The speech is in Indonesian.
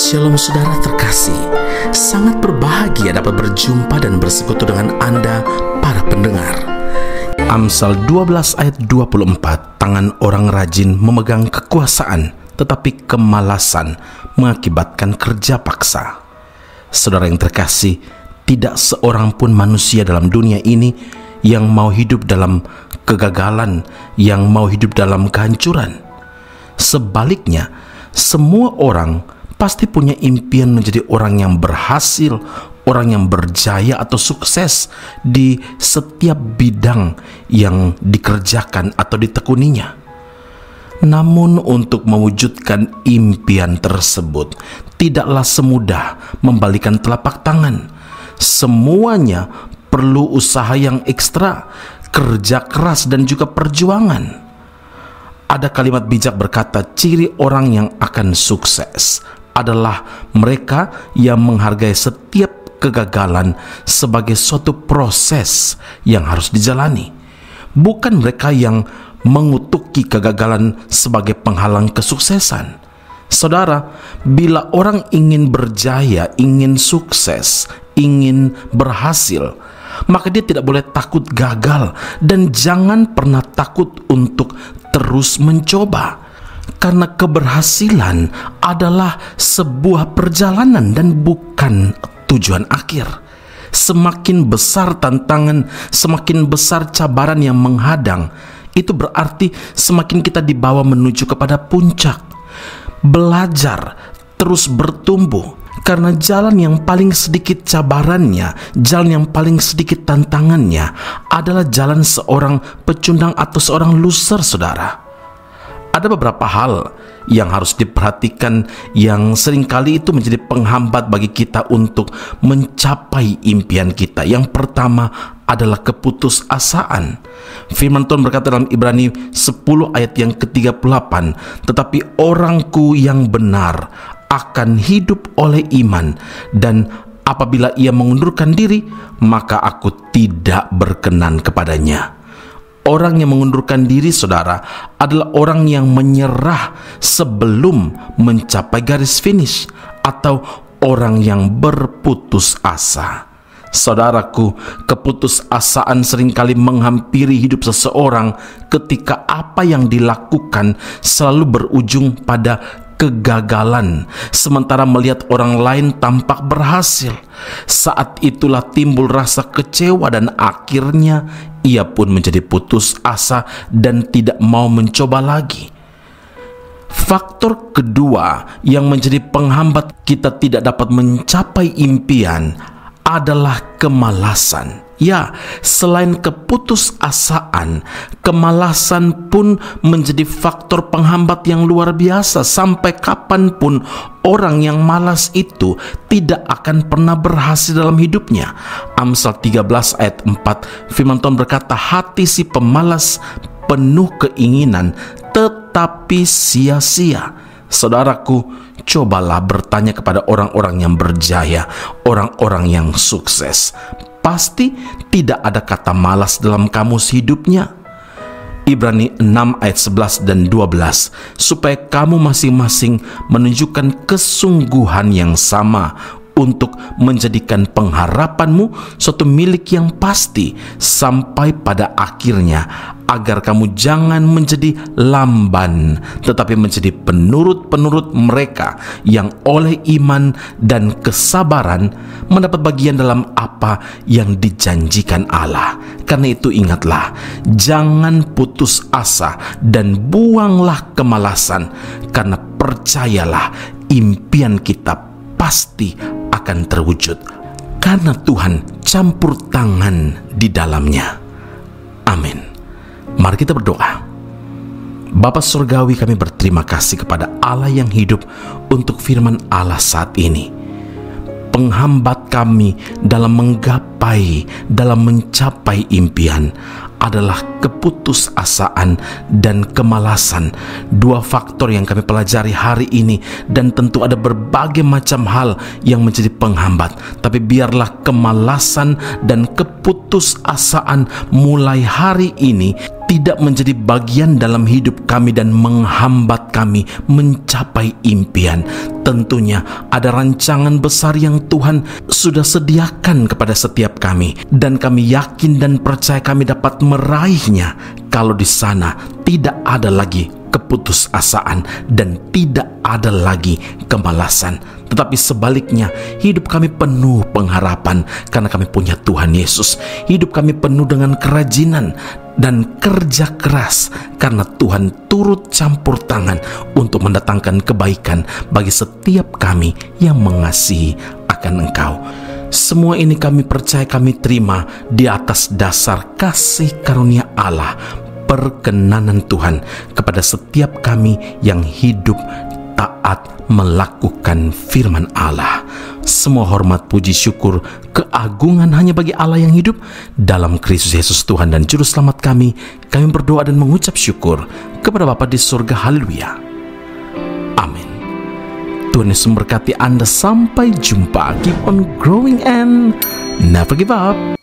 Shalom saudara terkasih, sangat berbahagia dapat berjumpa dan bersekutu dengan Anda para pendengar. Amsal 12 ayat 24, tangan orang rajin memegang kekuasaan, tetapi kemalasan mengakibatkan kerja paksa. Saudara yang terkasih, tidak seorang pun manusia dalam dunia ini yang mau hidup dalam kegagalan, yang mau hidup dalam kehancuran. Sebaliknya, semua orang pasti punya impian menjadi orang yang berhasil, orang yang berjaya atau sukses di setiap bidang yang dikerjakan atau ditekuninya. Namun untuk mewujudkan impian tersebut tidaklah semudah membalikan telapak tangan. Semuanya perlu usaha yang ekstra, kerja keras dan juga perjuangan. Ada kalimat bijak berkata, ciri orang yang akan sukses adalah mereka yang menghargai setiap kegagalan sebagai suatu proses yang harus dijalani, bukan mereka yang mengutuki kegagalan sebagai penghalang kesuksesan. Saudara, bila orang ingin berjaya, ingin sukses, ingin berhasil, maka dia tidak boleh takut gagal dan jangan pernah takut untuk terus mencoba. Karena keberhasilan adalah sebuah perjalanan dan bukan tujuan akhir. Semakin besar tantangan, semakin besar cabaran yang menghadang, itu berarti semakin kita dibawa menuju kepada puncak. Belajar, terus bertumbuh, karena jalan yang paling sedikit cabarannya, jalan yang paling sedikit tantangannya adalah jalan seorang pecundang atau seorang loser, saudara. Ada beberapa hal yang harus diperhatikan yang seringkali itu menjadi penghambat bagi kita untuk mencapai impian kita. Yang pertama adalah keputusasaan. Firman Tuhan berkata dalam Ibrani 10 ayat yang ke-38, tetapi orangku yang benar akan hidup oleh iman, dan apabila ia mengundurkan diri, maka aku tidak berkenan kepadanya. Orang yang mengundurkan diri, saudara, adalah orang yang menyerah sebelum mencapai garis finish, atau orang yang berputus asa. Saudaraku, keputusasaan seringkali menghampiri hidup seseorang ketika apa yang dilakukan selalu berujung pada kegagalan, sementara melihat orang lain tampak berhasil. Saat itulah timbul rasa kecewa dan akhirnya ia pun menjadi putus asa dan tidak mau mencoba lagi. Faktor kedua yang menjadi penghambat kita tidak dapat mencapai impian adalah kemalasan. Ya, selain keputusasaan, kemalasan pun menjadi faktor penghambat yang luar biasa. Sampai kapanpun orang yang malas itu tidak akan pernah berhasil dalam hidupnya. Amsal 13 ayat 4, firman Tuhan berkata, hati si pemalas penuh keinginan, tetapi sia-sia. Saudaraku, cobalah bertanya kepada orang-orang yang berjaya, orang-orang yang sukses. Pasti tidak ada kata malas dalam kamus hidupnya. Ibrani 6 ayat 11 dan 12, supaya kamu masing-masing menunjukkan kesungguhan yang sama untuk menjadikan pengharapanmu suatu milik yang pasti sampai pada akhirnya, agar kamu jangan menjadi lamban, tetapi menjadi penurut-penurut mereka yang oleh iman dan kesabaran mendapat bagian dalam apa yang dijanjikan Allah. Karena itu ingatlah, jangan putus asa dan buanglah kemalasan, karena percayalah impian kita pasti akan terwujud, karena Tuhan campur tangan di dalamnya. Amin. Mari kita berdoa. Bapa Surgawi, kami berterima kasih kepada Allah yang hidup untuk firman Allah saat ini. Penghambat kami dalam menggapai, dalam mencapai impian adalah keputusasaan dan kemalasan. Dua faktor yang kami pelajari hari ini, dan tentu ada berbagai macam hal yang menjadi penghambat. Tapi biarlah kemalasan dan keputusasaan mulai hari ini tidak menjadi bagian dalam hidup kami dan menghambat kami mencapai impian. Tentunya ada rancangan besar yang Tuhan sudah sediakan kepada setiap kami, dan kami yakin dan percaya kami dapat meraihnya kalau di sana tidak ada lagi keputusasaan dan tidak ada lagi kemalasan. Tetapi sebaliknya, hidup kami penuh pengharapan karena kami punya Tuhan Yesus. Hidup kami penuh dengan kerajinan dan kerja keras karena Tuhan turut campur tangan untuk mendatangkan kebaikan bagi setiap kami yang mengasihi akan Engkau. Semua ini kami percaya, kami terima di atas dasar kasih karunia Allah, perkenanan Tuhan kepada setiap kami yang hidup taat melakukan firman Allah. Semua hormat, puji, syukur, keagungan hanya bagi Allah yang hidup dalam Kristus Yesus Tuhan dan Juru Selamat kami. Kami berdoa dan mengucap syukur kepada Bapa di surga. Haleluya. Amin. Tuhan Yesus memberkati Anda. Sampai jumpa. Keep on growing and never give up.